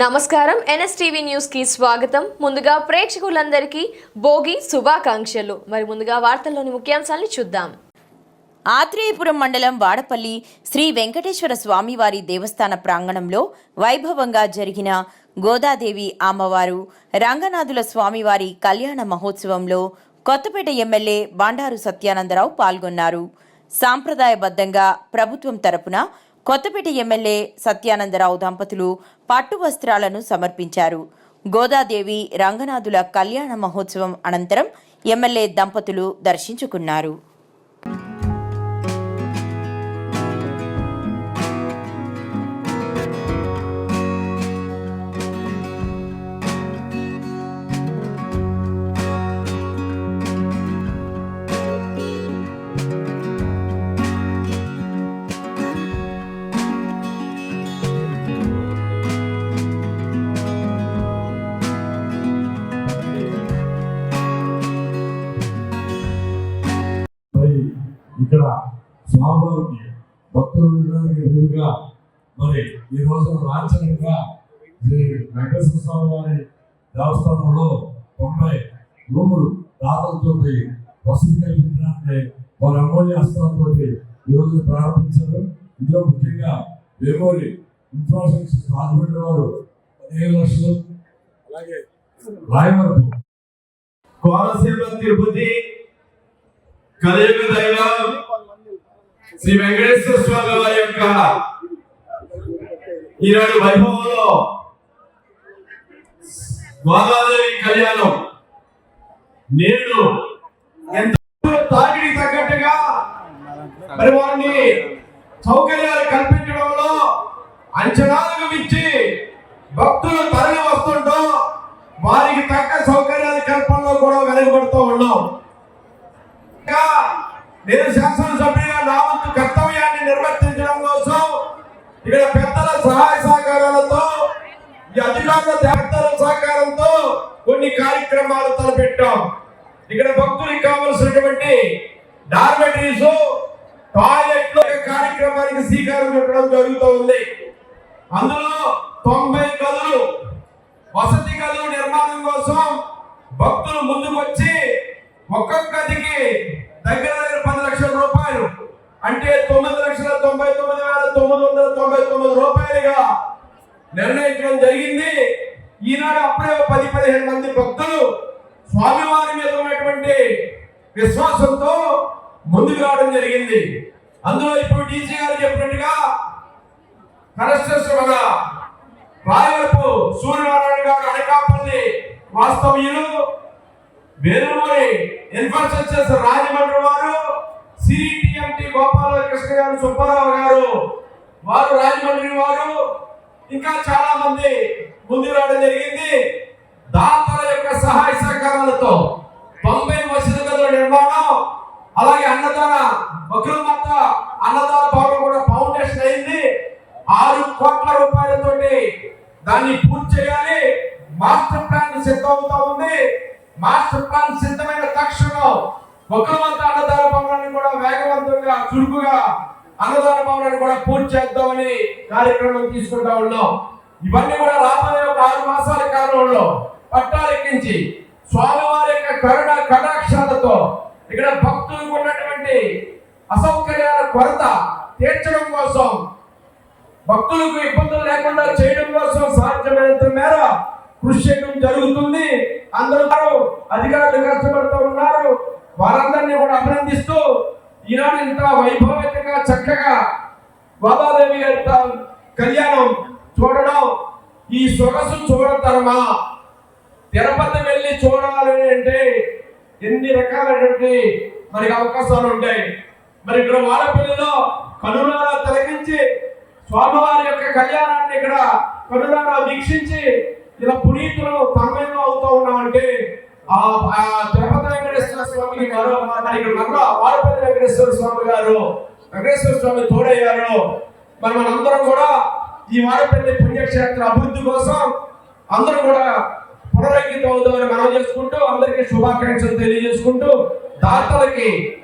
నమస్కారం NSTV news కి స్వాగతం. ముందుగా ప్రేక్షకులందరికీ భోగి శుభాకాంక్షలు. మరి ముందుగా వార్తల్లోని ముఖ్యాంశాలను చూద్దాం. ఆత్రేయపురం మండలం వాడపల్లి శ్రీ వెంకటేశ్వర స్వామివారి దేవస్థాన ప్రాంగణంలో వైభవంగా జరిగిన గోదాదేవి అమ్మవారు రంగనాథుల స్వామివారి కళ్యాణ మహోత్సవంలో కొత్తపేట ఎమ్మెల్యే బండారు సత్యానందరావు పాల్గొన్నారు. సాంప్రదాయబద్ధంగా ప్రభుత్వం తరపున కొత్తపేట ఎమ్మెల్యే సత్యానందరావు దంపతులు పట్టు వస్త్రాలను సమర్పించారు. గోదాదేవి రంగనాథుల కళ్యాణ మహోత్సవం అనంతరం ఎమ్మెల్యే దంపతులు దర్శించుకున్నారు. ఇక్కడ స్వామివారికి భక్తులు ఎదురుగా మరి ఈ రోజున లాంఛనంగా శ్రీ వెంకటేశ్వర స్వామి వారి దేవస్థానంలో 90 రూములు దాతలతో వసతి కల్పించడానికి వారి అమూల్య హస్తాలతో ఈ రోజు ప్రారంభించారు. ఇందులో ముఖ్యంగా వేమూరి ఇన్ఫ్రాస్ట్రక్చర్ రాజమండ్రి వారు 15 లక్షలు, అలాగే రాయవరపు కోనసీమ తిరుపతి కలియుగ దైవం శ్రీ వెంకటేశ్వర స్వామి వారి యొక్క ఈనాడు వైభవంలో గోదాదేవి కళ్యాణం నేడు ఎంత తాకిడికి తగ్గట్టుగా మరి వారిని సౌకర్యాలు కల్పించడంలో అంచనాలకు మించి భక్తులు తరలి వస్తుంటూ వారికి తగ్గ సౌకర్యాల కల్పనలో కూడా వెనకబడుతూ ఉన్నాం. నేను శాసనసభ్యుడిగా నా వంతు కర్తవ్యాన్ని నిర్వర్తించడం కోసం ఇక్కడ పెద్దల సహాయ సహకారాలతో ఈ అధికారుల పెద్దల సహకారంతో కొన్ని కార్యక్రమాలు తలపెట్టాం. ఇక్కడ భక్తులకు కావలసినటువంటి డార్మెటరీస్, టాయిలెట్లు కార్యక్రమానికి శ్రీకారం చుట్టడం జరుగుతూ ఉంది. అందులో 90 గదులు వసతి గదులు నిర్మాణం కోసం భక్తులు ముందుకు వచ్చి ఒక్కొక్క గదికి దగ్గర 10 లక్షల రూపాయలు అంటే 9,99,999 రూపాయలుగా నిర్ణయించడం జరిగింది. ఈనాడు అప్పుడే 10-15 మంది భక్తులు స్వామివారి మీద ఉన్నటువంటి విశ్వాసంతో ముందుకు రావడం జరిగింది. అందులో ఇప్పుడు డీసీ గారు చెప్పినట్టుగా కన్స్ట్రక్షన్ రాయవరపు సూర్యనారాయణ గారు అనకాపల్లి వాస్తవ్యులు, వేలూరి ఇన్ఫ్రాస్ట్రక్చర్స్ రాజమండ్రి వారు, సిటిఎంటి గోపాలకృష్ణ గారు, సుబ్బారావు గారు వారు రాజమండ్రి వారు, ఇంకా చాలా మంది ముందుకు రావడం జరిగింది. దాతల యొక్క సహాయ సహకారాలతో 90 వసతి గదుల నిర్మాణం, అలాగే అన్నదాన వక్రమాత అన్నదాన భవనం కూడా ఫౌండేషన్ అయింది. 6 కోట్ల రూపాయలతోటి దాన్ని పూర్తి చేయాలి. మాస్టర్ ప్లాన్ సిద్ధమవుతా ఉంది. మాస్టర్ ప్లాన్ సిద్ధమైన తక్షణం వక్రమాత అన్నదాన భవనాన్ని కూడా వేగవంతంగా చురుకుగా అన్నదాన భవనాన్ని కూడా పూర్తి చేద్దామని కార్యక్రమం తీసుకుంటా ఉన్నాం. ఇవన్నీ కూడా రాబోయే 6 మాసాల కాలంలో పట్టాలెక్కించి స్వామివారి యొక్క కరుణ కటాక్షాలతో ఇక్కడ భక్తులకు ఉన్నటువంటి అసౌకర్యాల కొరత తీర్చడం కోసం, భక్తులకు ఇబ్బందులు లేకుండా చేయడం కోసం సాధ్యమైనంత మేర కృషి చేయడం జరుగుతుంది. అందరూ అధికారులు కష్టపడుతూ ఉన్నారు. వారందరినీ కూడా అభినందిస్తూ ఈనాడు ఇంత వైభవంగా చక్కగా గోదాదేవి కళ్యాణం చూడడం, ఈ సొగసు చూడతరమా? తిరుపతి వెళ్ళి చూడాలి అంటే ఎన్ని రకాలైనటువంటి మనకి అవకాశాలు ఉంటాయి. మరి ఇక్కడ వాడపల్లిలో కనులారా తిలకించి స్వామివారి యొక్క కళ్యాణాన్ని ఇక్కడ కనులారా వీక్షించి ఇలా పునీతులు తన్మయంలో అవుతూ ఉన్నామంటే ఆ తిరుపతి వెంకటేశ్వర స్వామికి వాడపల్లి వెంకటేశ్వర స్వామి గారు, వెంకటేశ్వర స్వామి తోడయ్యారు. మరి మనందరం కూడా ఈ వాడపల్లి పుణ్యక్షేత్ర అభివృద్ధి కోసం అందరూ కూడా పునరంకితం అవుతామని మనం చేసుకుంటూ అందరికీ శుభాకాంక్షలు తెలియజేసుకుంటూ దాతలకి